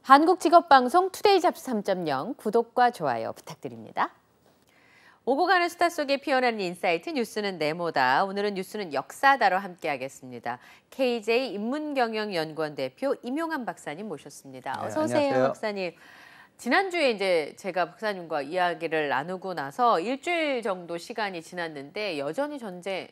한국직업방송 투데이 잡스 3.0 구독과 좋아요 부탁드립니다. 오고 가는 수다 속에 피어나는 인사이트 뉴스는 네모다. 오늘은 뉴스는 역사다로 함께하겠습니다. KJ 인문경영연구원 대표 임용환 박사님 모셨습니다. 어서 오세요, 안녕하세요. 박사님. 지난주에 이제 제가 박사님과 이야기를 나누고 나서 일주일 정도 시간이 지났는데 여전히 전쟁,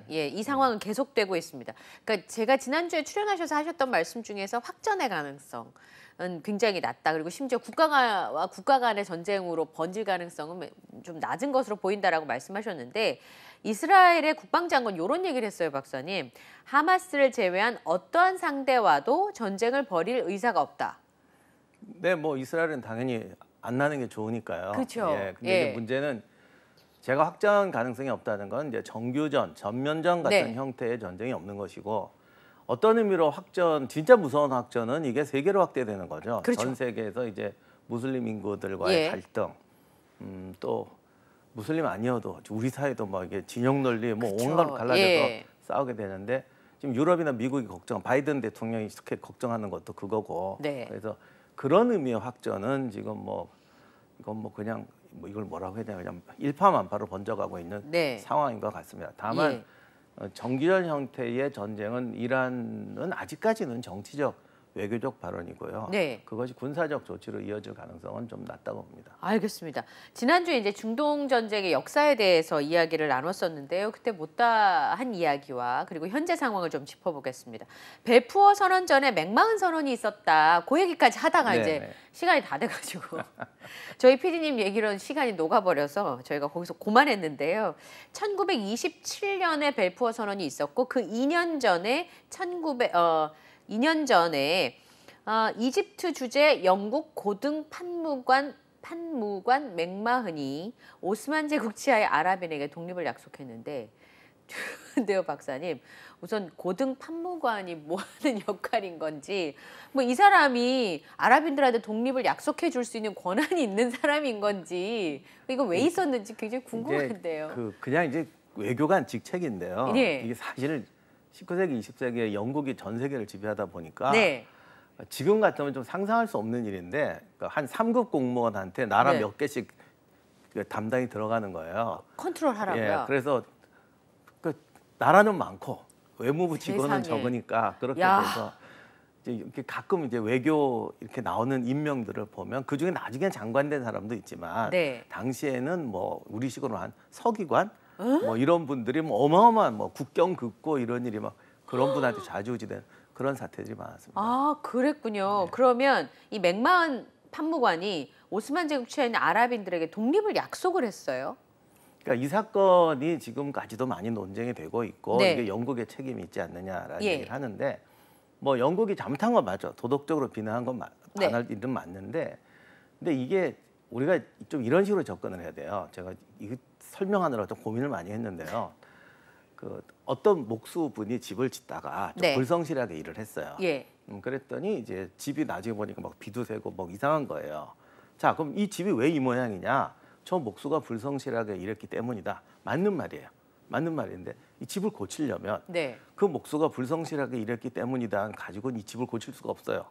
예, 이 상황은 계속되고 있습니다. 그러니까 제가 지난주에 출연하셔서 하셨던 말씀 중에서 확전의 가능성은 굉장히 낮다. 그리고 심지어 국가와 국가 간의 전쟁으로 번질 가능성은 좀 낮은 것으로 보인다라고 말씀하셨는데 이스라엘의 국방장관 이런 얘기를 했어요, 박사님. 하마스를 제외한 어떠한 상대와도 전쟁을 벌일 의사가 없다. 네, 뭐 이스라엘은 당연히 안 나는 게 좋으니까요. 그렇죠. 예, 근데 이제 문제는 제가 확전 가능성이 없다는 건 이제 정규전, 전면전 같은 형태의 전쟁이 없는 것이고 어떤 의미로 확전, 진짜 무서운 확전은 이게 세계로 확대되는 거죠. 그렇죠. 전 세계에서 이제 무슬림 인구들과의 갈등, 또 무슬림 아니어도 우리 사회도 막 이게 진영 논리 뭐 온갖 갈라져서 싸우게 되는데 지금 유럽이나 미국이 바이든 대통령이 이렇게 걱정하는 것도 그거고. 그래서 그런 의미의 확전은 지금 뭐 이건 뭐 그냥 뭐 이걸 뭐라고 해야 되나 그냥 일파만파로 번져가고 있는 상황인 것 같습니다. 다만 정기전 형태의 전쟁은 이란은 아직까지는 정치적 외교적 발언이고요. 그것이 군사적 조치로 이어질 가능성은 좀 낮다고 봅니다. 알겠습니다. 지난주에 이제 중동 전쟁의 역사에 대해서 이야기를 나눴었는데요. 그때 못다한 이야기와 그리고 현재 상황을 좀 짚어보겠습니다. 벨푸어 선언 전에 맥마흔 선언이 있었다. 그 얘기까지 하다가 이제 시간이 다 돼가지고 저희 PD님 얘기로는 시간이 녹아버려서 저희가 거기서 고만했는데요. 1927년에 벨푸어 선언이 있었고 그 2년 전에 2년 전에 이집트 주재 영국 고등 판무관 맥마흔이 오스만 제국 치하의 아랍인에게 독립을 약속했는데 근데요, 박사님. 우선 고등 판무관이 뭐 하는 역할인 건지 뭐 이 사람이 아랍인들한테 독립을 약속해 줄 수 있는 권한이 있는 사람인 건지 이거 왜 있었는지 굉장히 궁금한데요. 그냥 이제 외교관 직책인데요. 이게 사실 19세기, 20세기에 영국이 전 세계를 지배하다 보니까 지금 같으면 좀 상상할 수 없는 일인데 한 3급 공무원한테 나라 몇 개씩 담당이 들어가는 거예요. 컨트롤하라고요? 그래서 나라는 많고 외무부 직원은 적으니까 그렇게 돼서 이제 이렇게 가끔 이제 외교 이렇게 나오는 임명들을 보면 그 중에 나중에 장관된 사람도 있지만 당시에는 뭐 우리식으로 한 서기관 뭐 이런 분들이 뭐 어마어마한 뭐 국경 긋고 이런 일이 막 그런 분한테 좌지우지된 그런 사태들이 많았습니다. 아, 그랬군요. 그러면 이 맥마흔 판무관이 오스만 제국 치하에 있는 아랍인들에게 독립을 약속을 했어요? 그러니까 이 사건이 지금까지도 많이 논쟁이 되고 있고 이게 영국의 책임이 있지 않느냐라는 얘기를 하는데 뭐 영국이 잘못한 건 맞죠. 도덕적으로 비난한 건 반할 일은 맞는데 근데 이게 우리가 좀 이런 식으로 접근을 해야 돼요. 제가 이거 설명하느라 좀 고민을 많이 했는데요. 어떤 목수분이 집을 짓다가 좀 불성실하게 일을 했어요. 그랬더니 이제 집이 나중에 보니까 막 비도 새고 막 이상한 거예요. 자, 그럼 이 집이 왜 이 모양이냐? 저 목수가 불성실하게 일했기 때문이다. 맞는 말이에요. 맞는 말인데 이 집을 고치려면 그 목수가 불성실하게 일했기 때문이다 가지고는 이 집을 고칠 수가 없어요.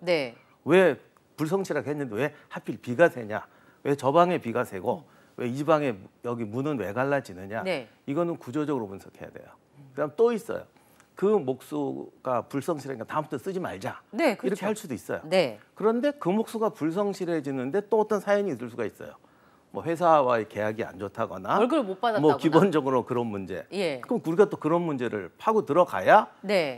왜 불성실하게 했는데 왜 하필 비가 새냐? 왜 저 방에 비가 새고 왜 이 방에 여기 문은 왜 갈라지느냐? 이거는 구조적으로 분석해야 돼요. 그다음 또 있어요. 그 목수가 불성실하니까 다음부터 쓰지 말자. 이렇게 할 수도 있어요. 그런데 그 목수가 불성실해지는데 또 어떤 사연이 있을 수가 있어요. 뭐 회사와의 계약이 안 좋다거나 월급을 못 받았다거나 뭐 기본적으로 그런 문제. 그럼 우리가 또 그런 문제를 파고 들어가야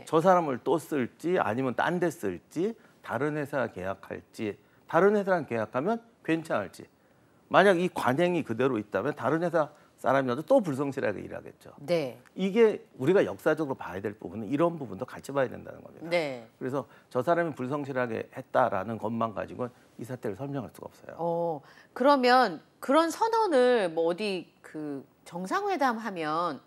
저 사람을 또 쓸지 아니면 딴 데 쓸지 다른 회사 계약할지 다른 회사랑 계약하면 괜찮을지 만약 이 관행이 그대로 있다면 다른 회사 사람이라도 또 불성실하게 일하겠죠. 이게 우리가 역사적으로 봐야 될 부분은 이런 부분도 같이 봐야 된다는 겁니다. 그래서 저 사람이 불성실하게 했다라는 것만 가지고는 이 사태를 설명할 수가 없어요. 그러면 그런 선언을 뭐 어디 그 정상회담 하면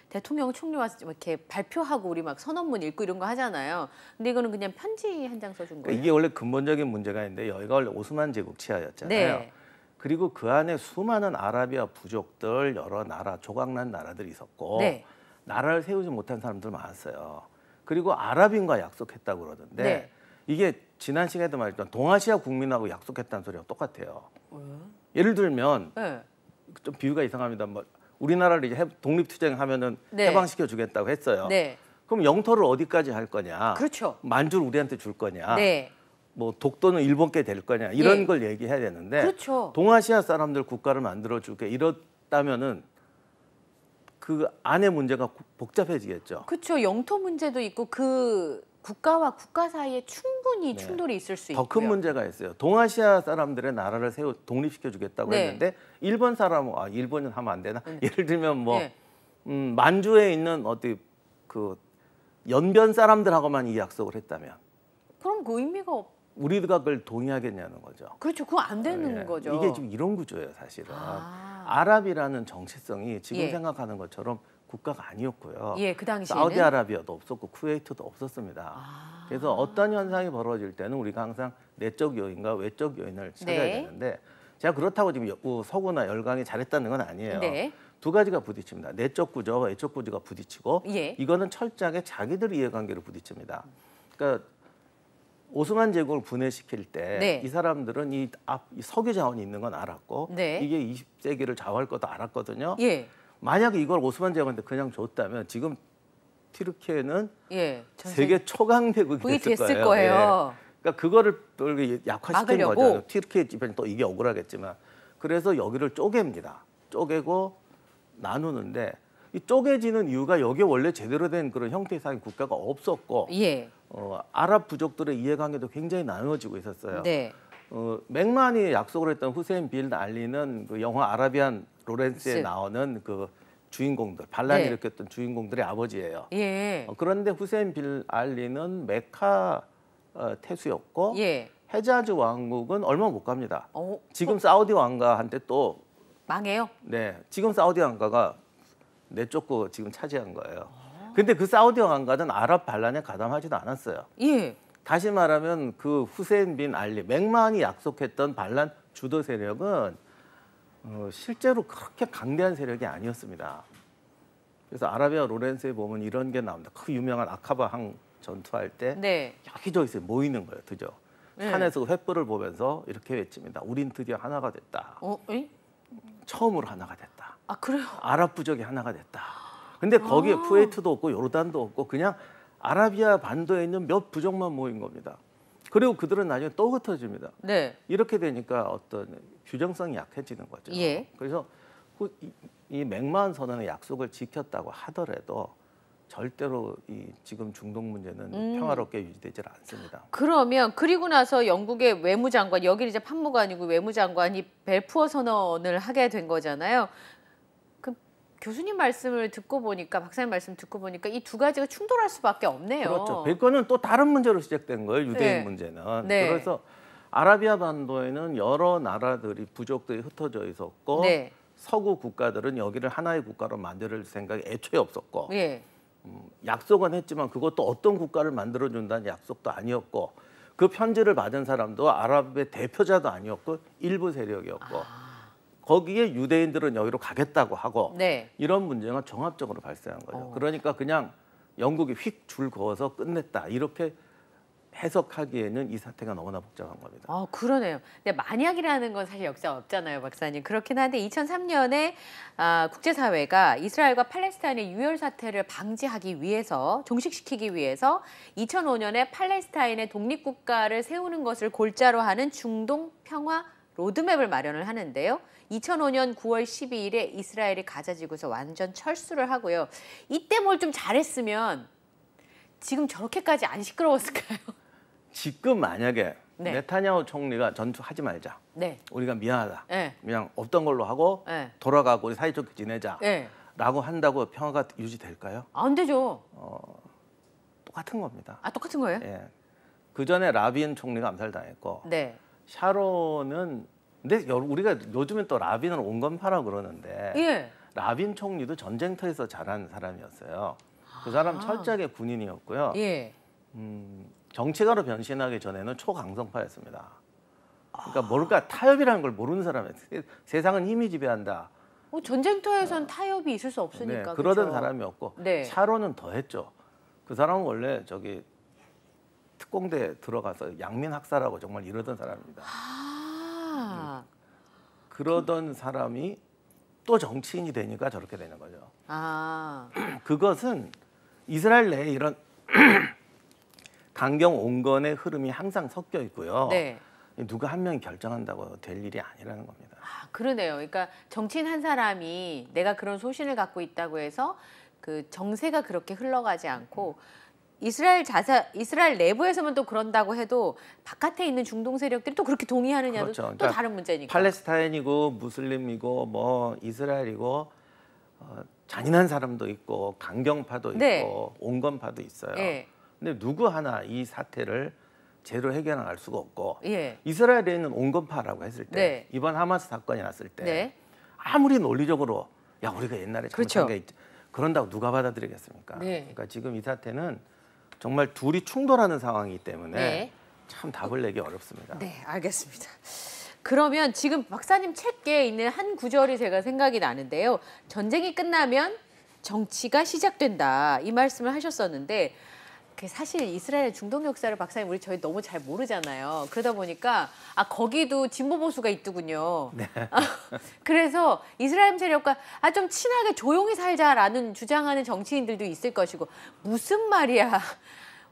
대통령 총리 와서 이렇게 발표하고 우리 막 선언문 읽고 이런 거 하잖아요. 근데 이거는 그냥 편지 한 장 써준 거예요. 이게 원래 근본적인 문제가 있는데 여기가 원래 오스만 제국 치하였잖아요. 그리고 그 안에 수많은 아라비아 부족들 여러 나라 조각난 나라들이 있었고 나라를 세우지 못한 사람들 많았어요. 그리고 아랍인과 약속했다고 그러던데 이게 지난 시간에도 말했지만 동아시아 국민하고 약속했다는 소리가 똑같아요. 예를 들면 네. 좀 비유가 이상합니다. 뭐 우리나라를 이제 독립투쟁하면은 네. 해방시켜 주겠다고 했어요. 네. 그럼 영토를 어디까지 할 거냐? 그렇죠. 만주를 우리한테 줄 거냐? 네. 뭐 독도는 일본께 될 거냐? 이런 예. 걸 얘기해야 되는데 그렇죠. 동아시아 사람들 국가를 만들어 줄게 이렇다면은 그 안의 문제가 복잡해지겠죠. 그렇죠. 영토 문제도 있고 그 국가와 국가 사이에 충분히 네. 충돌이 있을 수 있고요. 더 큰 문제가 있어요. 동아시아 사람들의 나라를 독립시켜 주겠다고 네. 했는데 일본 사람은 일본은 하면 안 되나? 예를 들면 뭐 네. 만주에 있는 어디 그 연변 사람들하고만 이 약속을 했다면 그럼 그 의미가 우리가 그걸 동의하겠냐는 거죠. 그렇죠. 그거 안 되는 예. 거죠. 이게 지금 이런 구조예요, 사실은. 아. 아랍이라는 정체성이 지금 예. 생각하는 것처럼 국가가 아니었고요. 예, 그 당시에는 사우디아라비아도 없었고 쿠웨이트도 없었습니다. 아. 그래서 어떤 현상이 벌어질 때는 우리가 항상 내적 요인과 외적 요인을 찾아야 네. 되는데 제가 그렇다고 지금 서구나 열강이 잘했다는 건 아니에요. 네. 두 가지가 부딪힙니다. 내적 구조와 외적 구조가 부딪히고 예. 이거는 철저하게 자기들 이해관계로 부딪힙니다. 그러니까 오스만 제국을 분해시킬 때 네. 이 사람들은 이 석유 자원이 있는 건 알았고 네. 이게 20세기를 좌우할 것도 알았거든요. 예. 만약에 이걸 오스만 제국한테 그냥 줬다면 지금 튀르키예는 예. 세계 초강대국이 됐을 거예요. 예. 그러니까 그거를 또 이렇게 약화시킨 막으려고? 거죠. 튀르키예 집안이 또 이게 억울하겠지만 그래서 여기를 쪼갭니다. 쪼개고 나누는데 이 쪼개지는 이유가 여기에 원래 제대로 된 그런 형태의 사회 국가가 없었고 예. 아랍 부족들의 이해관계도 굉장히 나누어지고 있었어요. 네. 맥만이 약속을 했던 후세인 빌 알리는 그 영화 아라비안 로렌스에 나오는 그 주인공들 반란을 네. 일으켰던 주인공들의 아버지예요. 예. 그런데 후세인 빌 알리는 메카 태수였고 예. 헤자즈 왕국은 얼마 못 갑니다. 어, 지금 사우디 왕가한테 또 망해요? 네, 지금 사우디 왕가가 내쫓고 지금 차지한 거예요. 근데 그 사우디 왕가는 아랍 반란에 가담하지도 않았어요. 예. 다시 말하면 그 후세인 빈 알리, 맥만이 약속했던 반란 주도 세력은 실제로 그렇게 강대한 세력이 아니었습니다. 그래서 아라비아 로렌스에 보면 이런 게 나옵니다. 그 유명한 아카바 항 전투할 때 네. 여기저기서 모이는 거예요, 드디어. 네. 산에서 횃불을 보면서 이렇게 외칩니다. 우린 드디어 하나가 됐다. 예? 처음으로 하나가 됐다. 아, 그래요? 아랍 부족이 하나가 됐다. 근데 거기에 쿠웨이트도 없고 요르단도 없고 그냥 아라비아 반도에 있는 몇 부족만 모인 겁니다. 그리고 그들은 나중에 또 흩어집니다. 네. 이렇게 되니까 어떤 규정성이 약해지는 거죠. 예. 그래서 이 맥마흔 선언의 약속을 지켰다고 하더라도 절대로 이 지금 중동 문제는 평화롭게 유지되질 않습니다. 그러면 그리고 나서 영국의 외무장관, 여기 이제 판무관이고 외무장관이 벨푸어 선언을 하게 된 거잖아요. 그 교수님 말씀을 듣고 보니까, 박사님 말씀 듣고 보니까 이 두 가지가 충돌할 수밖에 없네요. 그렇죠. 벨거는 또 다른 문제로 시작된 거예요. 유대인 네. 문제는. 네. 그래서 아라비아 반도에는 여러 나라들이 부족들이 흩어져 있었고 네. 서구 국가들은 여기를 하나의 국가로 만들 생각이 애초에 없었고 예. 약속은 했지만 그것도 어떤 국가를 만들어준다는 약속도 아니었고 그 편지를 받은 사람도 아랍의 대표자도 아니었고 일부 세력이었고 거기에 유대인들은 여기로 가겠다고 하고 네. 이런 문제가 종합적으로 발생한 거죠. 그러니까 그냥 영국이 휙 줄 그어서 끝냈다 이렇게 해석하기에는 이 사태가 너무나 복잡한 겁니다. 그러네요. 근데 만약이라는 건 사실 역사 없잖아요, 박사님. 그렇긴 한데 2003년에 국제사회가 이스라엘과 팔레스타인의 유혈 사태를 방지하기 위해서, 종식시키기 위해서 2005년에 팔레스타인의 독립국가를 세우는 것을 골자로 하는 중동 평화 로드맵을 마련을 하는데요. 2005년 9월 12일에 이스라엘이 가자 지구에서 완전 철수를 하고요. 이때 뭘 좀 잘했으면 지금 저렇게까지 안 시끄러웠을까요? 지금 만약에 네. 네타냐후 총리가 전투하지 말자. 네. 우리가 미안하다. 네. 그냥 없던 걸로 하고 네. 돌아가고 우리 사이좋게 지내자. 네. 라고 한다고 평화가 유지될까요? 안 되죠. 똑같은 겁니다. 똑같은 거예요? 예. 그 전에 라빈 총리가 암살당했고 네. 샤론은 근데 우리가 요즘엔 또 라빈을 온건파라고 그러는데 예. 라빈 총리도 전쟁터에서 자란 사람이었어요. 그 사람 철저하게 군인이었고요. 예. 정치가로 변신하기 전에는 초강성파였습니다. 그러니까 뭘까 타협이라는 걸 모르는 사람이에요. 세상은 힘이 지배한다. 전쟁터에선 타협이 있을 수 없으니까. 네, 그러던 그렇죠? 사람이었고 네. 샤론은 더했죠. 그 사람은 원래 특공대 들어가서 양민 학살하고 정말 이러던 사람입니다. 아. 그러던 사람이 또 정치인이 되니까 저렇게 되는 거죠. 아. 그것은 이스라엘 내에 이런 강경 온건의 흐름이 항상 섞여 있고요. 네. 누가 한 명이 결정한다고 될 일이 아니라는 겁니다. 아, 그러네요. 그러니까 정치인 한 사람이 내가 그런 소신을 갖고 있다고 해서 그 정세가 그렇게 흘러가지 않고 이스라엘 내부에서만 또 그런다고 해도 바깥에 있는 중동 세력들이 또 그렇게 동의하느냐도 그렇죠. 또 그러니까 다른 문제니까. 팔레스타인이고 무슬림이고 뭐 이스라엘이고 잔인한 사람도 있고 강경파도 네. 있고 온건파도 있어요. 예. 근데 누구 하나 이 사태를 제대로 해결할 수가 없고 예. 이스라엘에 있는 온건파라고 했을 때 네. 이번 하마스 사건이 났을 때 네. 아무리 논리적으로 야 우리가 옛날에 그렇죠. 잘못한 게 있지 그런다고 누가 받아들이겠습니까? 네. 그러니까 지금 이 사태는 정말 둘이 충돌하는 상황이기 때문에 네. 참 답을 내기 어렵습니다. 네, 알겠습니다. 그러면 지금 박사님 책에 있는 한 구절이 제가 생각이 나는데요. 전쟁이 끝나면 정치가 시작된다. 이 말씀을 하셨었는데 사실 이스라엘 중동 역사를 박사님 저희 너무 잘 모르잖아요. 그러다 보니까 거기도 진보 보수가 있더군요. 네. 그래서 이스라엘 세력과 좀 친하게 조용히 살자라는 주장하는 정치인들도 있을 것이고 무슨 말이야.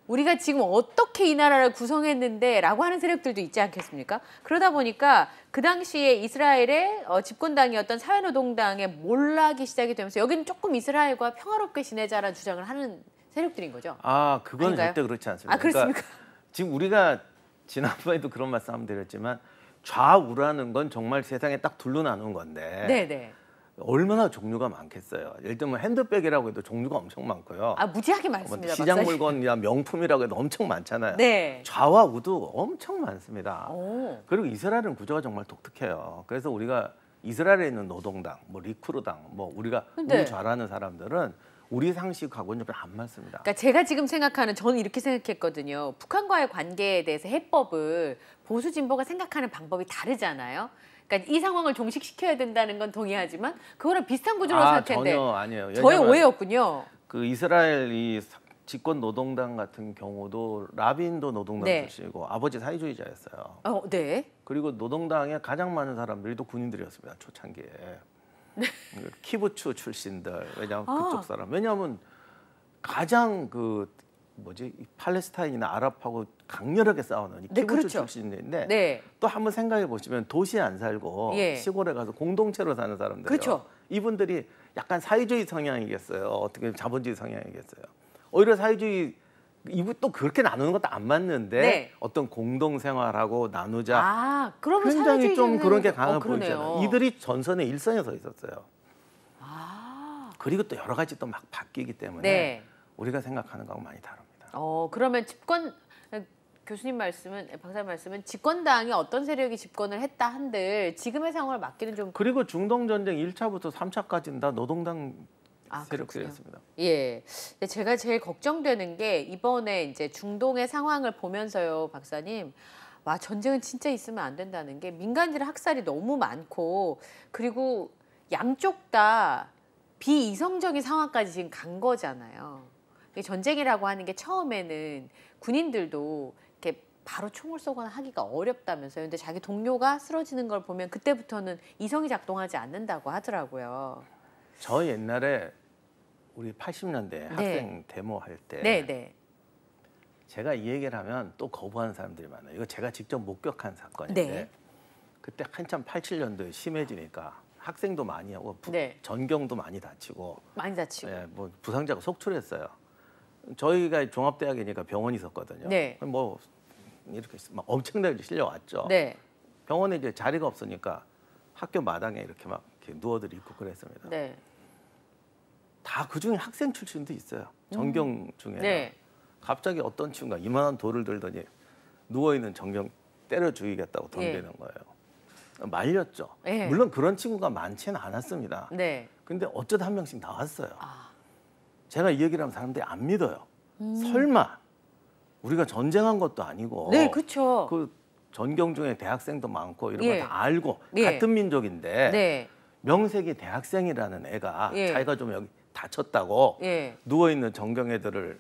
우리가 지금 어떻게 이 나라를 구성했는데 라고 하는 세력들도 있지 않겠습니까? 그러다 보니까 그 당시에 이스라엘의 집권당이었던 사회노동당에 몰락이 시작이 되면서 여기는 조금 이스라엘과 평화롭게 지내자라는 주장을 하는 세력들인 거죠. 그건 아닌가요? 절대 그렇지 않습니다. 그렇습니까? 그러니까 지금 우리가 지난번에도 그런 말씀 드렸지만 좌우라는 건 정말 세상에 딱 둘로 나눈 건데 네네. 얼마나 종류가 많겠어요. 예를 들면 핸드백이라고 해도 종류가 엄청 많고요. 무지하게 많습니다. 시장 박사님. 물건이나 명품이라고 해도 엄청 많잖아요. 네. 좌와 우도 엄청 많습니다. 오. 그리고 이스라엘은 구조가 정말 독특해요. 그래서 우리가 이스라엘에 있는 노동당, 뭐 리쿠르당, 뭐 우리가 근데 우리 좌라는 사람들은 우리 상식하고는 좀 안 맞습니다. 그러니까 제가 지금 생각하는 저는 이렇게 생각했거든요. 북한과의 관계에 대해서 해법을 보수 진보가 생각하는 방법이 다르잖아요. 그러니까 이 상황을 종식시켜야 된다는 건 동의하지만 그거랑 비슷한 구조로 생각할 텐데 전혀 아니에요. 저의 오해였군요. 그 이스라엘 이 집권 노동당 같은 경우도 라빈도 노동당 네. 출신이고 아버지 사회주의자였어요. 네. 그리고 노동당에 가장 많은 사람들이 또 군인들이었습니다. 초창기에. 네. 키부츠 출신들 왜냐하면 그쪽 사람 왜냐하면 가장 팔레스타인이나 아랍하고 강렬하게 싸우는 이 키부츠 그렇죠. 출신인데 네. 또 한번 생각해 보시면 도시에 안 살고 시골에 가서 공동체로 사는 사람들이에요. 그렇죠. 이분들이 약간 사회주의 성향이겠어요. 어떻게 자본주의 성향이겠어요. 오히려 사회주의 이분 또 그렇게 나누는 것도 안 맞는데 어떤 공동 생활하고 나누자. 그러면 굉장히 좀 그런 게 강해 보이잖아요. 그러네요. 이들이 전선의 일선에 서 있었어요. 그리고 또 여러 가지 또 막 바뀌기 때문에 우리가 생각하는 거하고 많이 다릅니다. 그러면 교수님 말씀은 박사님 말씀은 집권당이 어떤 세력이 집권을 했다 한들 지금의 상황을 맡기는 좀 그리고 중동 전쟁 1차부터 3차까지는 다 노동당 세력들이었습니다. 예. 근데 제가 제일 걱정되는 게 이번에 이제 중동의 상황을 보면서요, 박사님. 전쟁은 진짜 있으면 안 된다는 게 민간인들의 학살이 너무 많고 그리고 양쪽 다 비이성적인 상황까지 지금 간 거잖아요. 전쟁이라고 하는 게 처음에는 군인들도 이렇게 바로 총을 쏘거나 하기가 어렵다면서요. 근데 자기 동료가 쓰러지는 걸 보면 그때부터는 이성이 작동하지 않는다고 하더라고요. 저 옛날에 우리 80년대 학생 데모할 때 제가 이 얘기를 하면 또 거부하는 사람들이 많아요. 이거 제가 직접 목격한 사건인데 그때 한참 87년도에 심해지니까 학생도 많이 하고 전경도 많이 다치고 뭐 부상자가 속출했어요. 저희가 종합대학이니까 병원이 있었거든요. 뭐 이렇게 막 엄청나게 실려왔죠. 병원에 이제 자리가 없으니까 학교 마당에 이렇게 막 이렇게 누워들 있고 그랬습니다. 다 그중에 학생 출신도 있어요. 전경 중에. 갑자기 어떤 친구가 이만한 돌을 들더니 누워있는 전경 때려 죽이겠다고 덤비는 거예요. 말렸죠. 물론 그런 친구가 많지는 않았습니다. 근데 어쩌다 한 명씩 나왔어요. 제가 이 얘기를 하면 사람들이 안 믿어요. 설마 우리가 전쟁한 것도 아니고 그렇죠. 그 전경 중에 대학생도 많고 이런 거 다 알고 같은 민족인데 명색이 대학생이라는 애가 자기가 좀 여기 다쳤다고 누워있는 전경 애들을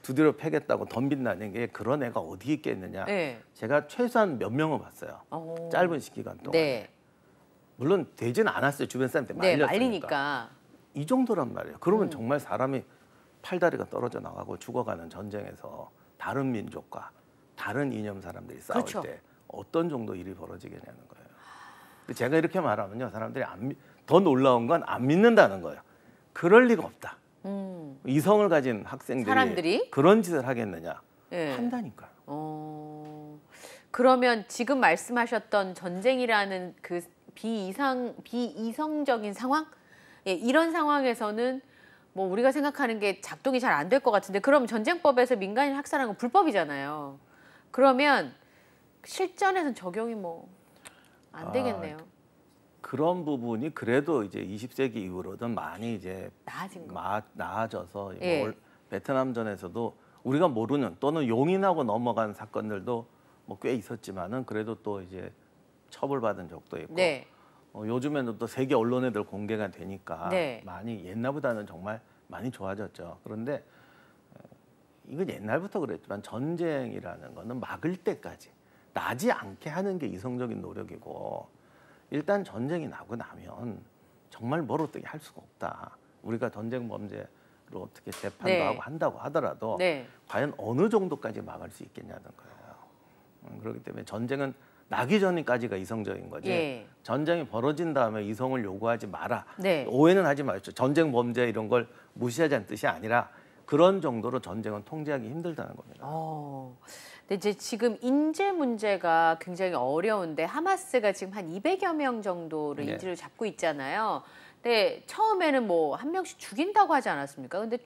두드려 패겠다고 덤빈다는 게 그런 애가 어디 있겠느냐. 네. 제가 최소한 몇 명을 봤어요. 짧은 시기간 동안. 네. 물론 되지는 않았어요. 주변 사람한테 네, 말렸으니까. 말리니까. 이 정도란 말이에요. 그러면 정말 사람이 팔다리가 떨어져 나가고 죽어가는 전쟁에서 다른 민족과 다른 이념 사람들이 싸울 그렇죠. 때 어떤 정도 일이 벌어지겠냐는 거예요. 근데 제가 이렇게 말하면요, 사람들이 더 놀라운 건 안 믿는다는 거예요. 그럴 리가 없다. 이성을 가진 학생들이 사람들이? 그런 짓을 하겠느냐? 네. 한다니까요. 그러면 지금 말씀하셨던 전쟁이라는 그 비이성적인 상황? 예, 이런 상황에서는 뭐 우리가 생각하는 게 작동이 잘 안 될 것 같은데, 그럼 전쟁법에서 민간인 학살한 건 불법이잖아요. 그러면 실전에서는 적용이 뭐 안 되겠네요. 그런 부분이 그래도 이제 20세기 이후로는 많이 이제 나아진 거. 나아져서 예. 베트남전에서도 우리가 모르는 또는 용인하고 넘어간 사건들도 뭐 꽤 있었지만은 그래도 또 이제 처벌받은 적도 있고. 네. 요즘에는 또 세계 언론에들 공개가 되니까 네. 많이 옛날보다는 정말 많이 좋아졌죠. 그런데 이건 옛날부터 그랬지만 전쟁이라는 거는 막을 때까지 나지 않게 하는 게 이성적인 노력이고, 일단 전쟁이 나고 나면 정말 멀어뜨게 할 수가 없다. 우리가 전쟁 범죄로 어떻게 재판도 네. 하고 한다고 하더라도 네. 과연 어느 정도까지 막을 수 있겠냐는 거예요. 그렇기 때문에 전쟁은 나기 전까지가 이성적인 거지. 예. 전쟁이 벌어진 다음에 이성을 요구하지 마라. 네. 오해는 하지 마십시오. 전쟁 범죄 이런 걸 무시하자는 뜻이 아니라 그런 정도로 전쟁은 통제하기 힘들다는 겁니다. 근데 이제 지금 인질 문제가 굉장히 어려운데, 하마스가 지금 한 200여 명 정도를 네. 인질을 잡고 있잖아요. 근데 처음에는 뭐 한 명씩 죽인다고 하지 않았습니까? 근데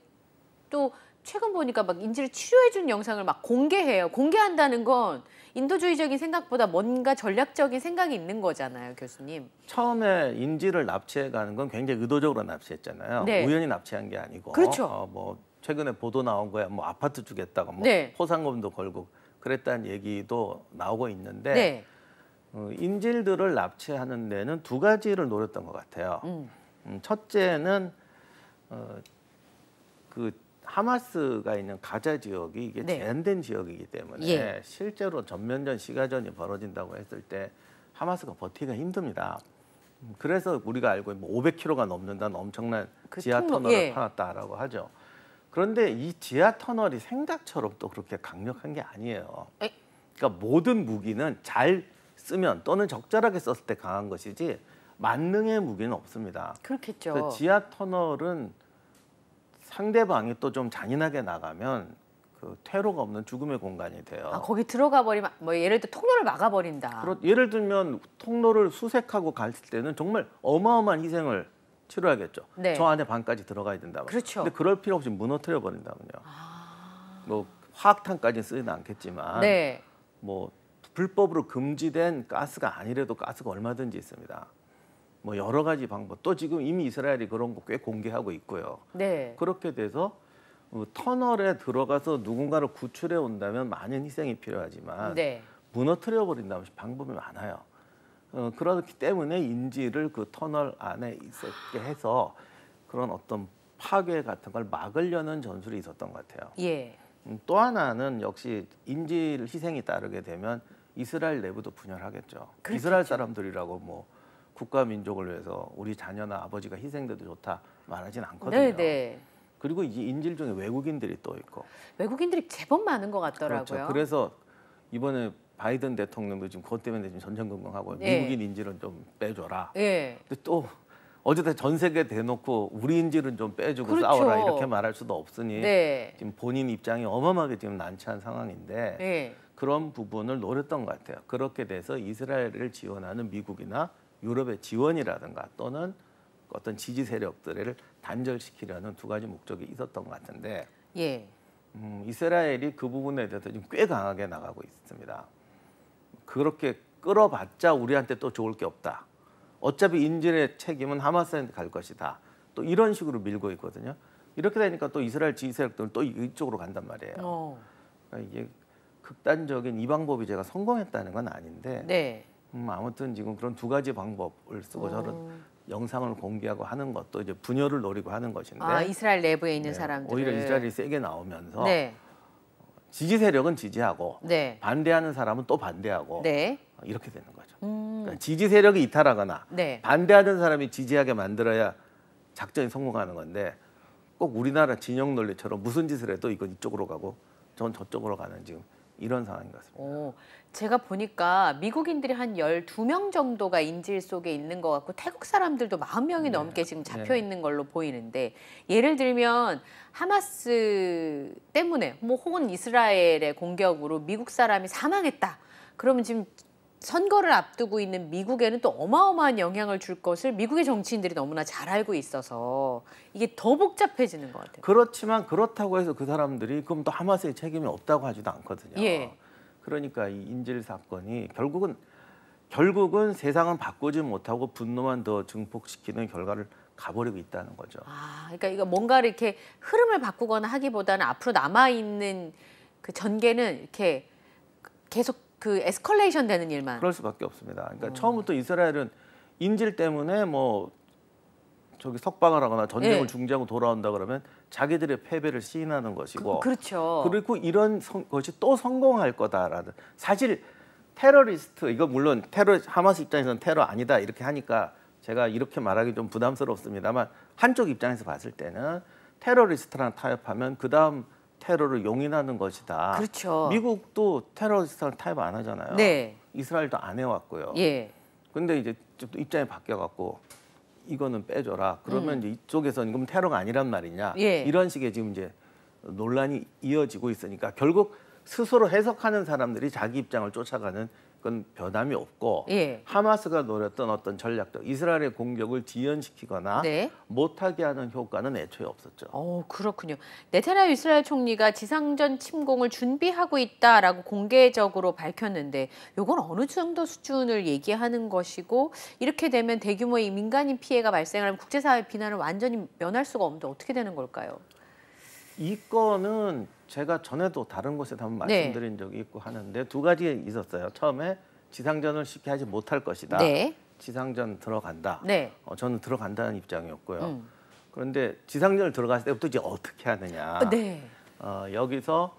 또 최근 보니까 막 인질을 치료해 준 영상을 막 공개해요. 공개한다는 건 인도주의적인 생각보다 뭔가 전략적인 생각이 있는 거잖아요, 교수님. 처음에 인질을 납치해 가는 건 굉장히 의도적으로 납치했잖아요. 네. 우연히 납치한 게 아니고. 그렇죠. 뭐 최근에 보도 나온 거야. 뭐 아파트 주겠다고 뭐 네. 포상금도 걸고 그랬다는 얘기도 나오고 있는데 네. 인질들을 납치하는 데는 두 가지를 노렸던 것 같아요. 첫째는 그 하마스가 있는 가자 지역이 이게 네. 제한된 지역이기 때문에 예. 실제로 전면전 시가전이 벌어진다고 했을 때 하마스가 버티기가 힘듭니다. 그래서 우리가 알고 있는 500km가 넘는다는 엄청난 그 지하 통로, 터널을 예. 파놨다라고 하죠. 그런데 이 지하 터널이 생각처럼 또 그렇게 강력한 게 아니에요. 그러니까 모든 무기는 잘 쓰면 또는 적절하게 썼을 때 강한 것이지 만능의 무기는 없습니다. 그렇겠죠. 그래서 지하 터널은 상대방이 또 좀 잔인하게 나가면 그 퇴로가 없는 죽음의 공간이 돼요. 거기 들어가 버리면 뭐 예를 들어 통로를 막아버린다. 예를 들면 통로를 수색하고 갔을 때는 정말 어마어마한 희생을 치러야겠죠. 네. 저 안에 방까지 들어가야 된다면. 그렇죠. 근데 그럴 필요 없이 무너뜨려 버린다면요. 뭐 화학탄까지는 쓰지는 않겠지만 네. 뭐 불법으로 금지된 가스가 아니라도 가스가 얼마든지 있습니다. 뭐 여러 가지 방법. 또 지금 이미 이스라엘이 그런 거 꽤 공개하고 있고요. 네. 그렇게 돼서 터널에 들어가서 누군가를 구출해 온다면 많은 희생이 필요하지만 네. 무너뜨려 버린다면 방법이 많아요. 그렇기 때문에 인질을 그 터널 안에 있었게 해서 그런 어떤 파괴 같은 걸 막으려는 전술이 있었던 것 같아요. 예. 또 하나는 역시 인질 희생이 따르게 되면 이스라엘 내부도 분열하겠죠. 그렇겠죠. 이스라엘 사람들이라고 뭐 국가 민족을 위해서 우리 자녀나 아버지가 희생돼도 좋다 말하진 않거든요. 네, 네. 그리고 이 인질 중에 외국인들이 또 있고. 외국인들이 제법 많은 것 같더라고요. 그렇죠. 그래서 이번에 바이든 대통령도 지금 그것 때문에 지금 전전긍긍하고 네. 미국인 인질은 좀 빼줘라. 예. 근데 또 어제다 전 세계 대놓고 우리 인질은 좀 빼주고 그렇죠. 싸워라 이렇게 말할 수도 없으니 네. 지금 본인 입장이 어마어마하게 지금 난처한 상황인데 예. 그런 부분을 노렸던 것 같아요. 그렇게 돼서 이스라엘을 지원하는 미국이나 유럽의 지원이라든가 또는 어떤 지지 세력들을 단절시키려는 두 가지 목적이 있었던 것 같은데 예. 이스라엘이 그 부분에 대해서 지금 꽤 강하게 나가고 있습니다. 그렇게 끌어봤자 우리한테 또 좋을 게 없다. 어차피 인질의 책임은 하마스한테 갈 것이다. 또 이런 식으로 밀고 있거든요. 이렇게 되니까 또 이스라엘 지지 세력들은 또 이쪽으로 간단 말이에요. 그러니까 이게 극단적인 이 방법이 제가 성공했다는 건 아닌데 네. 아무튼 지금 그런 두 가지 방법을 쓰고 저런 영상을 공개하고 하는 것도 이제 분열을 노리고 하는 것인데 이스라엘 내부에 있는 네, 사람들 오히려 이스라엘이 세게 나오면서 네. 지지 세력은 지지하고 네. 반대하는 사람은 또 반대하고 네. 이렇게 되는 거죠. 그러니까 지지 세력이 이탈하거나 네. 반대하는 사람이 지지하게 만들어야 작전이 성공하는 건데 꼭 우리나라 진영 논리처럼 무슨 짓을 해도 이건 이쪽으로 가고 전 저쪽으로 가는 지금 이런 상황인 것 같습니다. 오, 제가 보니까 미국인들이 한 12명 정도가 인질 속에 있는 것 같고 태국 사람들도 40명이 넘게 지금 잡혀 있는 걸로 보이는데 예를 들면 하마스 때문에 뭐 혹은 이스라엘의 공격으로 미국 사람이 사망했다. 그러면 지금 선거를 앞두고 있는 미국에는 또 어마어마한 영향을 줄 것을 미국의 정치인들이 너무나 잘 알고 있어서 이게 더 복잡해지는 것 같아요. 그렇지만 그렇다고 해서 그 사람들이 그럼 또 하마스의 책임이 없다고 하지도 않거든요. 예. 그러니까 이 인질 사건이 결국은 세상은 바꾸지 못하고 분노만 더 증폭시키는 결과를 가버리고 있다는 거죠. 아, 그러니까 이거 뭔가를 이렇게 흐름을 바꾸거나 하기보다는 앞으로 남아 있는 그 전개는 이렇게 계속 그 에스컬레이션 되는 일만. 그럴 수밖에 없습니다. 그러니까 처음부터 이스라엘은 인질 때문에 뭐 저기 석방을 하거나 전쟁을 중지하고 돌아온다 그러면 자기들의 패배를 시인하는 것이고, 그렇죠. 그리고 이런 것이 또 성공할 거다라는 사실 테러리스트 이거 물론 하마스 입장에서는 테러 아니다 이렇게 하니까 제가 이렇게 말하기 좀 부담스럽습니다만 한쪽 입장에서 봤을 때는 테러리스트랑 타협하면 그 다음 테러를 용인하는 것이다. 그렇죠. 미국도 테러리스트랑 타협 안 하잖아요. 네. 이스라엘도 안 해왔고요. 예. 근데 이제 좀 입장이 바뀌어갖고 이거는 빼줘라. 그러면 이제 이쪽에서는 이건 테러가 아니란 말이냐. 예. 이런 식의 지금 이제 논란이 이어지고 있으니까 결국 스스로 해석하는 사람들이 자기 입장을 쫓아가는 건 변함이 없고 예. 하마스가 노렸던 어떤 전략적 이스라엘의 공격을 지연시키거나 네. 못하게 하는 효과는 애초에 없었죠. 그렇군요. 네타냐후 이스라엘 총리가 지상전 침공을 준비하고 있다라고 공개적으로 밝혔는데 이건 어느 정도 수준을 얘기하는 것이고 이렇게 되면 대규모의 민간인 피해가 발생하면 국제사회 비난을 완전히 면할 수가 없는데 어떻게 되는 걸까요? 이 건은 제가 전에도 다른 곳에서 한번 말씀드린 적이 있고 하는데 두 가지 있었어요. 처음에 지상전을 쉽게 하지 못할 것이다. 네. 지상전 들어간다. 네. 저는 들어간다는 입장이었고요. 그런데 지상전을 들어갔을 때부터 이제 어떻게 하느냐. 네. 여기서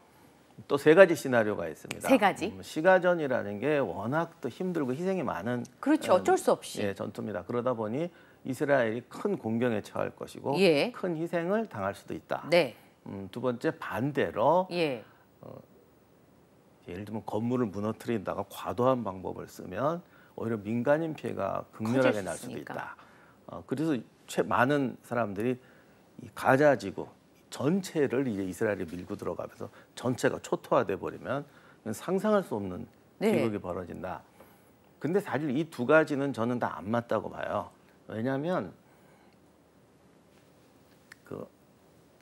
또 세 가지 시나리오가 있습니다. 세 가지? 시가전이라는 게 워낙 또 힘들고 희생이 많은 그렇죠. 어쩔 수 없이. 전투입니다. 그러다 보니 이스라엘이 큰 공경에 처할 것이고 큰 희생을 당할 수도 있다. 네. 두 번째 반대로 예를 들면 건물을 무너뜨린다가 과도한 방법을 쓰면 오히려 민간인 피해가 극렬하게 날 수도 있다. 그래서 많은 사람들이 이 가자 지구 전체를 이제 이스라엘이 밀고 들어가면서 전체가 초토화돼 버리면 상상할 수 없는 비극이 벌어진다. 근데 사실 이 두 가지는 저는 다 안 맞다고 봐요. 왜냐하면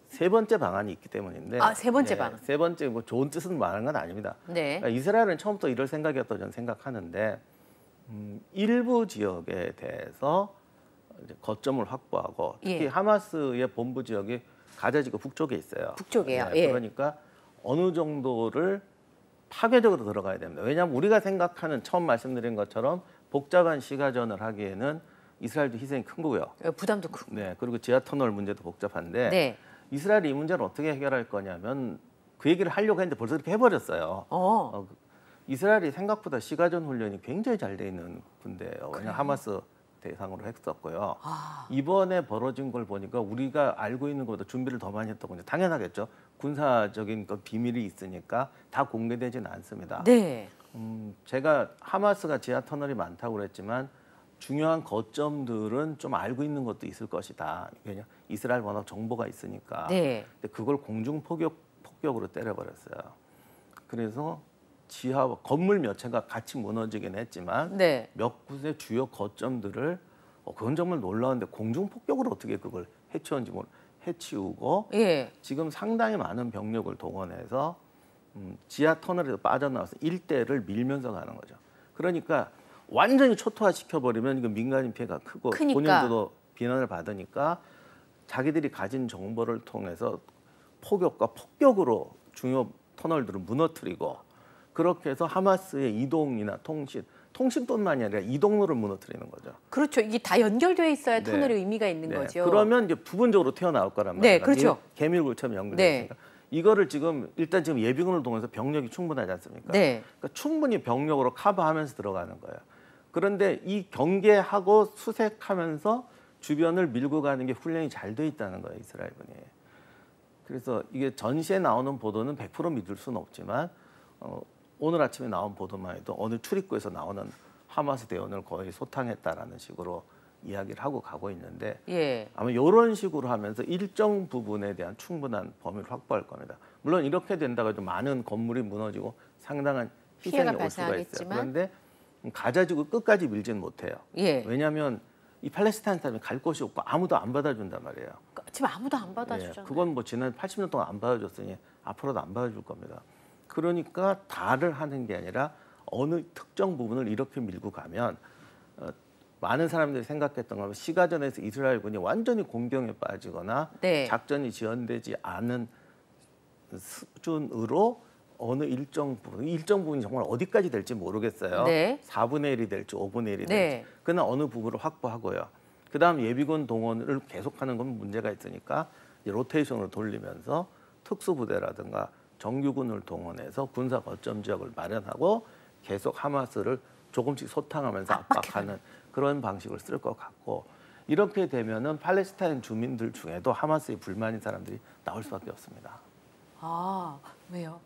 세 번째 방안이 있기 때문인데. 세 번째 방안. 세 번째 뭐 좋은 뜻은 말하는 건 아닙니다. 네. 그러니까 이스라엘은 처음부터 이럴 생각이었다고 저는 생각하는데 일부 지역에 대해서 이제 거점을 확보하고 특히 하마스의 본부 지역이 가자지구 북쪽에 있어요. 북쪽이에요. 그러니까 어느 정도를 파괴적으로 들어가야 됩니다. 왜냐하면 우리가 생각하는 처음 말씀드린 것처럼 복잡한 시가전을 하기에는 이스라엘도 희생이 큰 거고요. 부담도 크고. 네. 그리고 지하 터널 문제도 복잡한데 이스라엘이 이 문제를 어떻게 해결할 거냐면 그 얘기를 하려고 했는데 벌써 이렇게 해버렸어요. 이스라엘이 생각보다 시가전 훈련이 굉장히 잘 돼 있는 군대예요. 왜냐하면 하마스 대상으로 했었고요. 이번에 벌어진 걸 보니까 우리가 알고 있는 것보다 준비를 더 많이 했다고 당연하겠죠. 군사적인 비밀이 있으니까 다 공개되지는 않습니다. 네. 제가 하마스가 지하 터널이 많다고 그랬지만 중요한 거점들은 좀 알고 있는 것도 있을 것이다. 왜냐 이스라엘 워낙 정보가 있으니까. 근데 그걸 공중 폭격으로 때려버렸어요. 그래서 지하 건물 몇 채가 같이 무너지긴 했지만 몇 곳의 주요 거점들을 그건 정말 놀라운데 공중 폭격으로 어떻게 그걸 해치우고 지금 상당히 많은 병력을 동원해서 지하 터널에서 빠져나와서 일대를 밀면서 가는 거죠. 그러니까 완전히 초토화 시켜버리면 이거 민간인 피해가 크고 본인들도 비난을 받으니까 자기들이 가진 정보를 통해서 포격과 폭격으로 중요 터널들을 무너뜨리고 그렇게 해서 하마스의 이동이나 통신뿐만이 아니라 이동로를 무너뜨리는 거죠. 그렇죠. 이게 다 연결돼 있어야 터널의 의미가 있는 거죠. 그러면 이제 부분적으로 튀어나올 거란 말이에요. 그렇죠. 개밀굴처럼 연결되니까 이거를 지금 일단 지금 예비군을 동원해서 병력이 충분하지 않습니까? 네. 그러니까 충분히 병력으로 커버하면서 들어가는 거예요. 그런데 이 경계하고 수색하면서 주변을 밀고 가는 게 훈련이 잘 돼 있다는 거예요, 이스라엘군이. 그래서 이게 전시에 나오는 보도는 100% 믿을 수는 없지만 오늘 아침에 나온 보도만 해도 어느 출입구에서 나오는 하마스 대원을 거의 소탕했다라는 식으로 이야기를 하고 가고 있는데 예. 아마 이런 식으로 하면서 일정 부분에 대한 충분한 범위를 확보할 겁니다. 물론 이렇게 된다고 해도 많은 건물이 무너지고 상당한 희생이 올 수가 있어요. 그런데 가자지구 끝까지 밀지는 못해요. 예. 왜냐하면 이 팔레스타인 사람이 갈 곳이 없고 아무도 안 받아준단 말이에요. 지금 아무도 안 받아주잖아요. 예, 그건 뭐 지난 80년 동안 안 받아줬으니 앞으로도 안 받아줄 겁니다. 그러니까 다를 하는 게 아니라 어느 특정 부분을 이렇게 밀고 가면 많은 사람들이 생각했던 건 시가전에서 이스라엘군이 완전히 공경에 빠지거나 네. 작전이 지연되지 않은 수준으로 어느 일정 부분이 정말 어디까지 될지 모르겠어요. 네. 4분의 1이 될지 5분의 1이 될지. 네. 그러나 어느 부분을 확보하고요. 그다음 예비군 동원을 계속하는 건 문제가 있으니까 이제 로테이션으로 돌리면서 특수부대라든가 정규군을 동원해서 군사 거점 지역을 마련하고 계속 하마스를 조금씩 소탕하면서 압박하는 그런 방식을 쓸 것 같고 이렇게 되면은 팔레스타인 주민들 중에도 하마스에 불만인 사람들이 나올 수밖에 없습니다. 아, 왜요?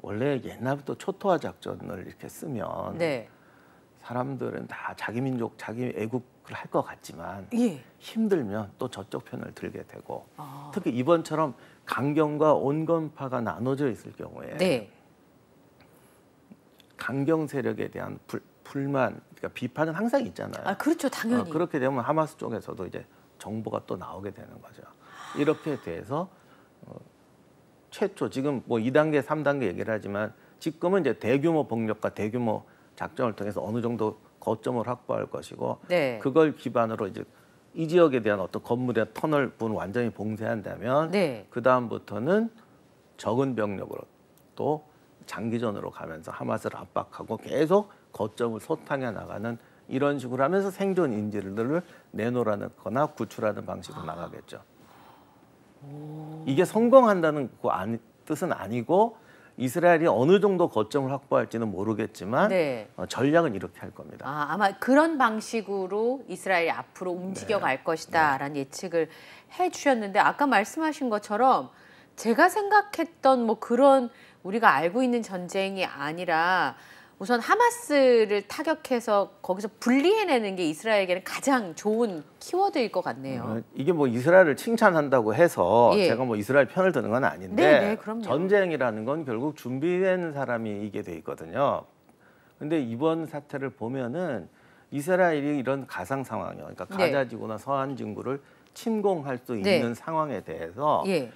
원래 옛날부터 초토화 작전을 이렇게 쓰면 네. 사람들은 다 자기 민족, 자기 애국을 할 것 같지만 예. 힘들면 또 저쪽 편을 들게 되고 특히 이번처럼 강경과 온건파가 나눠져 있을 경우에 네. 강경 세력에 대한 불만, 그러니까 비판은 항상 있잖아요. 아, 그렇죠, 당연히. 그렇게 되면 하마스 쪽에서도 이제 정보가 또 나오게 되는 거죠. 이렇게 돼서 최초 지금 뭐 2단계, 3단계 얘기를 하지만 지금은 이제 대규모 병력과 대규모 작전을 통해서 어느 정도 거점을 확보할 것이고 네. 그걸 기반으로 이제 이 지역에 대한 어떤 건물이나 터널 부분을 완전히 봉쇄한다면 네. 그 다음부터는 적은 병력으로 또 장기전으로 가면서 하마스를 압박하고 계속 거점을 소탕해 나가는 이런 식으로 하면서 생존 인질들을 내놓으라거나 구출하는 방식으로 나가겠죠. 이게 성공한다는 뜻은 아니고 이스라엘이 어느 정도 거점을 확보할지는 모르겠지만 네. 전략은 이렇게 할 겁니다. 아마 그런 방식으로 이스라엘이 앞으로 움직여 갈 것이다라는 예측을 해주셨는데 아까 말씀하신 것처럼 제가 생각했던 뭐 그런 우리가 알고 있는 전쟁이 아니라 우선 하마스를 타격해서 거기서 분리해내는 게 이스라엘에게는 가장 좋은 키워드일 것 같네요. 이게 뭐 이스라엘을 칭찬한다고 해서 예. 제가 뭐 이스라엘 편을 드는 건 아닌데 네, 그럼요. 전쟁이라는 건 결국 준비된 사람이 이게 돼 있거든요. 근데 이번 사태를 보면은 이스라엘이 이런 가상 상황이요. 그러니까 가자지구나 서한 진구를 침공할 수 있는 상황에 대해서 예.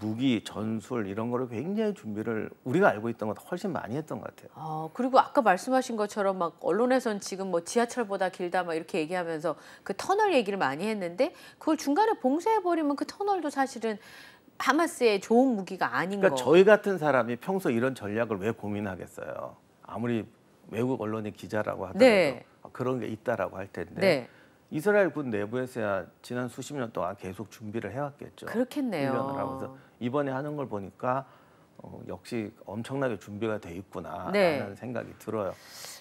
무기, 전술 이런 거를 굉장히 준비를 우리가 알고 있던 것보다 훨씬 많이 했던 것 같아요. 그리고 아까 말씀하신 것처럼 막 언론에선 지금 뭐 지하철보다 길다 막 이렇게 얘기하면서 그 터널 얘기를 많이 했는데 그걸 중간에 봉쇄해버리면 그 터널도 사실은 하마스의 좋은 무기가 아닌 그러니까 거. 저희 같은 사람이 평소 이런 전략을 왜 고민하겠어요. 아무리 외국 언론의 기자라고 하더라도 그런 게 있다라고 할 텐데 이스라엘 군 내부에서야 지난 수십 년 동안 계속 준비를 해왔겠죠. 그렇겠네요. 훈련을 하면서 이번에 하는 걸 보니까 역시 엄청나게 준비가 돼 있구나라는 생각이 들어요.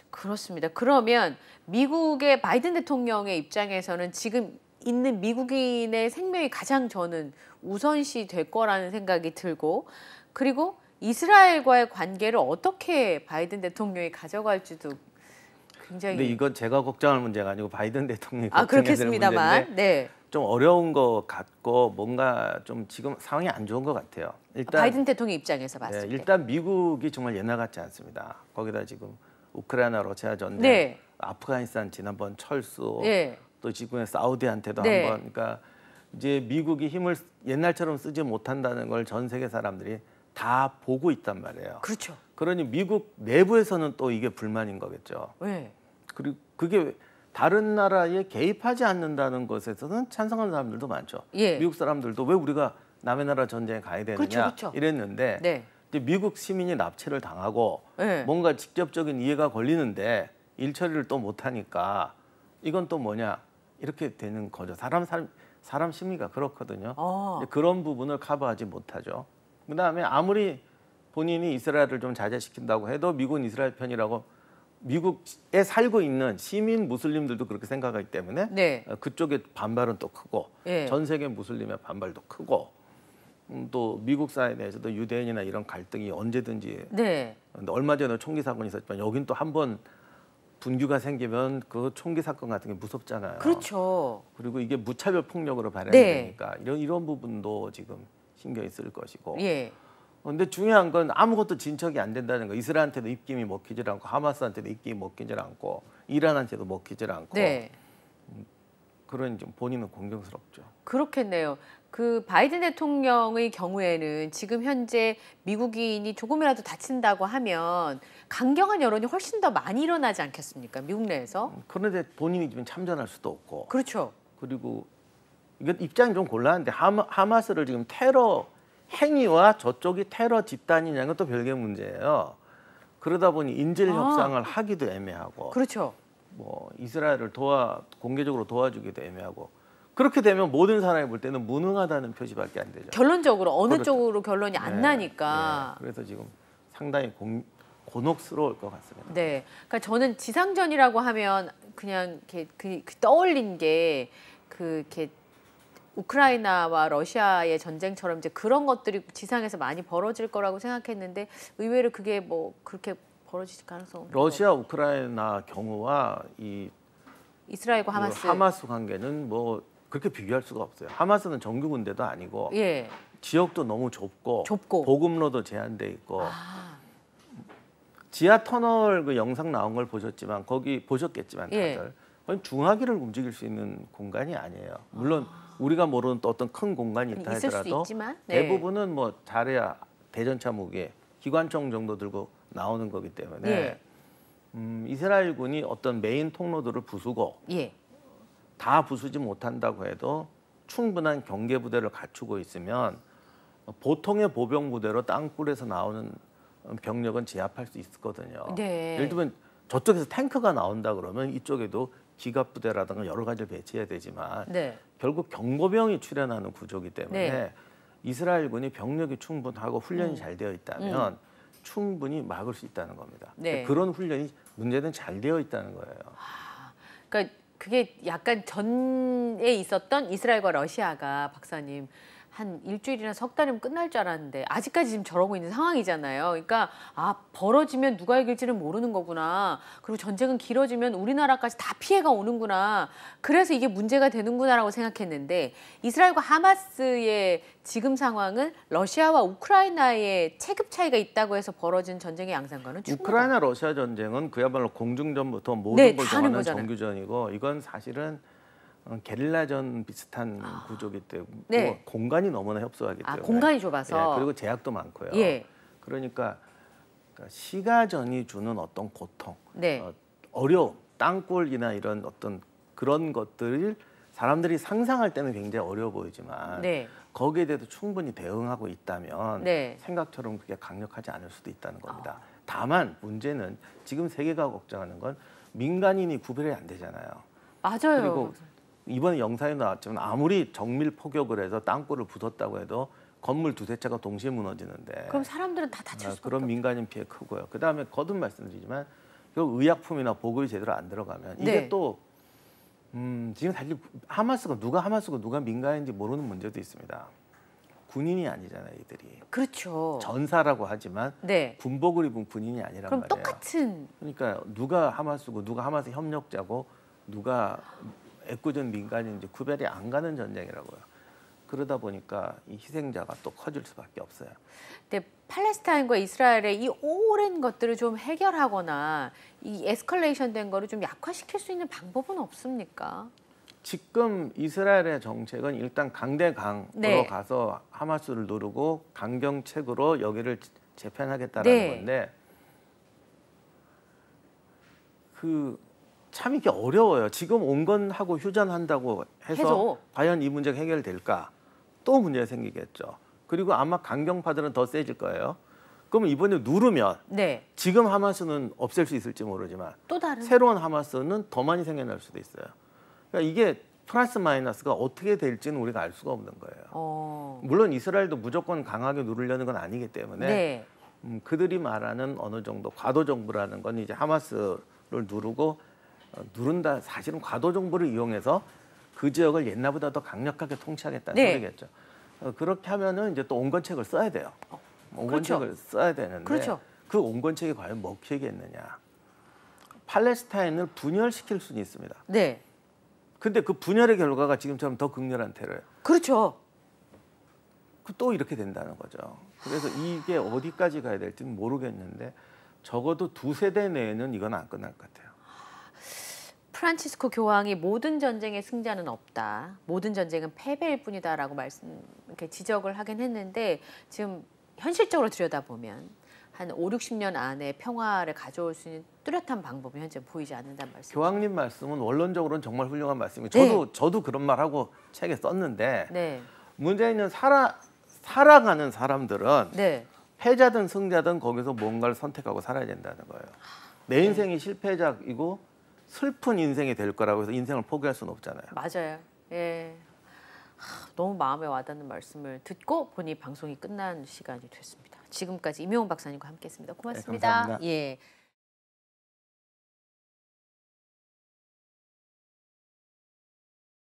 그렇습니다. 그러면 미국의 바이든 대통령의 입장에서는 지금 있는 미국인의 생명이 가장 저는 우선시 될 거라는 생각이 들고 그리고 이스라엘과의 관계를 어떻게 바이든 대통령이 가져갈지도 굉장히. 근데 이건 제가 걱정할 문제가 아니고 바이든 대통령이 걱정해야 될 문제인데 좀 어려운 것 같고 뭔가 좀 지금 상황이 안 좋은 것 같아요. 일단 바이든 대통령 입장에서 봤을 때. 일단 미국이 정말 옛날 같지 않습니다. 거기다 지금 우크라이나 러시아 전쟁, 아프가니스탄 지난번 철수, 또 지금의 사우디한테도 한번 그러니까 이제 미국이 힘을 옛날처럼 쓰지 못한다는 걸 전 세계 사람들이 다 보고 있단 말이에요. 그렇죠. 그러니 미국 내부에서는 또 이게 불만인 거겠죠. 그리고 그게 다른 나라에 개입하지 않는다는 것에서는 찬성하는 사람들도 많죠. 미국 사람들도 왜 우리가 남의 나라 전쟁에 가야 되느냐 이랬는데 이제 미국 시민이 납치를 당하고 뭔가 직접적인 이해가 걸리는데 일 처리를 또 못하니까 이건 또 뭐냐 이렇게 되는 거죠. 사람 심리가 그렇거든요. 그런 부분을 커버하지 못하죠. 그다음에 아무리 본인이 이스라엘을 좀 자제시킨다고 해도 미국은 이스라엘 편이라고 미국에 살고 있는 시민 무슬림들도 그렇게 생각하기 때문에 네. 그쪽의 반발은 또 크고 네. 전 세계 무슬림의 반발도 크고 또 미국 사회에 대해서도 유대인이나 이런 갈등이 언제든지 네. 얼마 전에 총기 사건이 있었지만 여긴 또 한 번 분규가 생기면 그 총기 사건 같은 게 무섭잖아요. 그렇죠. 그리고 이게 무차별 폭력으로 발현이 네. 되니까 이런 부분도 지금 신경이 쓸 것이고. 예. 근데 중요한 건 아무것도 진척이 안 된다는 거. 이스라엘한테도 입김이 먹히질 않고 하마스한테도 입김이 먹히질 않고 이란한테도 먹히질 않고. 네. 그런 좀 본인은 공경스럽죠. 그렇겠네요. 그 바이든 대통령의 경우에는 지금 현재 미국인이 조금이라도 다친다고 하면 강경한 여론이 훨씬 더 많이 일어나지 않겠습니까? 미국 내에서. 그런데 본인이 지금 참전할 수도 없고. 그렇죠. 그리고 이건 입장이 좀 곤란한데 하마스를 지금 테러 행위와 저쪽이 테러 집단이냐는 것도 별개의 문제예요. 그러다 보니 인질 협상을 하기도 애매하고. 그렇죠. 뭐 이스라엘을 공개적으로 도와주기도 애매하고. 그렇게 되면 모든 사람이 볼 때는 무능하다는 표시밖에 안 되죠. 결론적으로 어느 그렇죠. 쪽으로 결론이 안 네, 나니까. 네. 그래서 지금 상당히 곤혹스러울 것 같습니다. 네. 그러니까 저는 지상전이라고 하면 그냥 이렇게 떠올린 게 이렇게 우크라이나와 러시아의 전쟁처럼 이제 그런 것들이 지상에서 많이 벌어질 거라고 생각했는데 의외로 그게 뭐 그렇게 벌어질 가능성은 러시아 우크라이나 경우와 이 이스라엘과 하마스 관계는 뭐 그렇게 비교할 수가 없어요. 하마스는 정규 군대도 아니고 예. 지역도 너무 좁고 보급로도 제한돼 있고 지하 터널 그 영상 나온 걸 보셨지만 거기 보셨겠지만 다들 중화기를 움직일 수 있는 공간이 아니에요. 물론 우리가 모르는 또 어떤 큰 공간이 있다 하더라도 대부분은 뭐 잘해야 대전차 무기, 기관총 정도 들고 나오는 거기 때문에 이스라엘군이 어떤 메인 통로들을 부수고 다 부수지 못한다고 해도 충분한 경계 부대를 갖추고 있으면 보통의 보병 부대로 땅굴에서 나오는 병력은 제압할 수 있거든요. 예를 들면 저쪽에서 탱크가 나온다 그러면 이쪽에도 기갑 부대라든가 여러 가지를 배치해야 되지만 결국 경보병이 출현하는 구조이기 때문에 이스라엘군이 병력이 충분하고 훈련이 잘 되어 있다면 충분히 막을 수 있다는 겁니다. 그런 훈련이 문제는 잘 되어 있다는 거예요. 그러니까 그게 약간 전에 있었던 이스라엘과 러시아가 박사님 한 일주일이나 석 달이면 끝날 줄 알았는데 아직까지 지금 저러고 있는 상황이잖아요. 그러니까 벌어지면 누가 이길지는 모르는 거구나. 그리고 전쟁은 길어지면 우리나라까지 다 피해가 오는구나. 그래서 이게 문제가 되는구나라고 생각했는데 이스라엘과 하마스의 지금 상황은 러시아와 우크라이나의 체급 차이가 있다고 해서 벌어진 전쟁의 양상과는 충분하다. 우크라이나 러시아 전쟁은 그야말로 공중전부터 모든 걸 정하는 정규전이고 이건 사실은 게릴라전 비슷한 구조이기 때문에 공간이 너무나 협소하기 때문에 공간이 좁아서 그리고 제약도 많고요. 그러니까 시가전이 주는 어떤 고통, 어려움, 땅굴이나 이런 어떤 그런 것들을 사람들이 상상할 때는 굉장히 어려워 보이지만 거기에 대해서 충분히 대응하고 있다면 생각처럼 그렇게 강력하지 않을 수도 있다는 겁니다. 다만 문제는 지금 세계가 걱정하는 건 민간인이 구별이 안 되잖아요. 맞아요. 그리고 이번에 영상에 나왔지만 아무리 정밀 포격을 해서 땅굴을 부쉈다고 해도 건물 두세 채가 동시에 무너지는데 그럼 사람들은 다 다칠 수밖에 그런 민간인 피해 크고요. 그다음에 거듭 말씀드리지만 의약품이나 보급이 제대로 안 들어가면 이게 또 지금 사실 누가 하마스고 누가 민간인지 모르는 문제도 있습니다. 군인이 아니잖아요, 이들이. 그렇죠. 전사라고 하지만 군복을 입은 군인이 아니란 그럼 말이에요. 똑같은. 그러니까 누가 하마스고 누가 하마스 협력자고 누가 애꿎은 민간인지 구별이 안 가는 전쟁이라고요. 그러다 보니까 이 희생자가 또 커질 수밖에 없어요. 근데 팔레스타인과 이스라엘의 이 오랜 것들을 좀 해결하거나 이 에스컬레이션 된 거를 좀 약화시킬 수 있는 방법은 없습니까? 지금 이스라엘의 정책은 일단 강대강으로 가서 하마스를 누르고 강경책으로 여기를 재편하겠다라는 건데 참 이게 어려워요. 지금 온건하고 휴전한다고 해서 과연 이 문제가 해결될까? 또 문제가 생기겠죠. 그리고 아마 강경파들은 더 세질 거예요. 그러면 이번에 누르면 지금 하마스는 없앨 수 있을지 모르지만 또 다른 새로운 하마스는 더 많이 생겨날 수도 있어요. 그러니까 이게 플러스 마이너스가 어떻게 될지는 우리가 알 수가 없는 거예요. 물론 이스라엘도 무조건 강하게 누르려는 건 아니기 때문에 네. 그들이 말하는 어느 정도 과도 정부라는 건 이제 하마스를 누르고 누른다. 사실은 과도 정부를 이용해서 그 지역을 옛날보다 더 강력하게 통치하겠다는 네. 소리겠죠. 그렇게 하면은 이제 또 온건책을 써야 돼요. 온건책을 그렇죠. 써야 되는데 그렇죠. 그 온건책이 과연 먹히겠느냐. 팔레스타인을 분열시킬 수는 있습니다. 네. 근데 그 분열의 결과가 지금처럼 더 극렬한 테러예요. 그렇죠. 또 이렇게 된다는 거죠. 그래서 이게 어디까지 가야 될지는 모르겠는데 적어도 2세대 내에는 이건 안 끝날 것 같아요. 프란치스코 교황이 모든 전쟁의 승자는 없다. 모든 전쟁은 패배일 뿐이다라고 이렇게 지적을 하긴 했는데 지금 현실적으로 들여다보면 한 5, 60년 안에 평화를 가져올 수 있는 뚜렷한 방법이 현재 보이지 않는다는 말씀. 교황님 말씀은 원론적으로는 정말 훌륭한 말씀이에요. 네. 저도 그런 말하고 책에 썼는데 네. 문제는 살아가는 사람들은 네. 패자든 승자든 거기서 뭔가를 선택하고 살아야 된다는 거예요. 내 인생이 실패작이고 슬픈 인생이 될 거라고 해서 인생을 포기할 수는 없잖아요. 맞아요. 예. 너무 마음에 와닿는 말씀을 듣고 보니 방송이 끝난 시간이 됐습니다. 지금까지 임용훈 박사님과 함께했습니다. 고맙습니다. 네, 감사합니다. 예.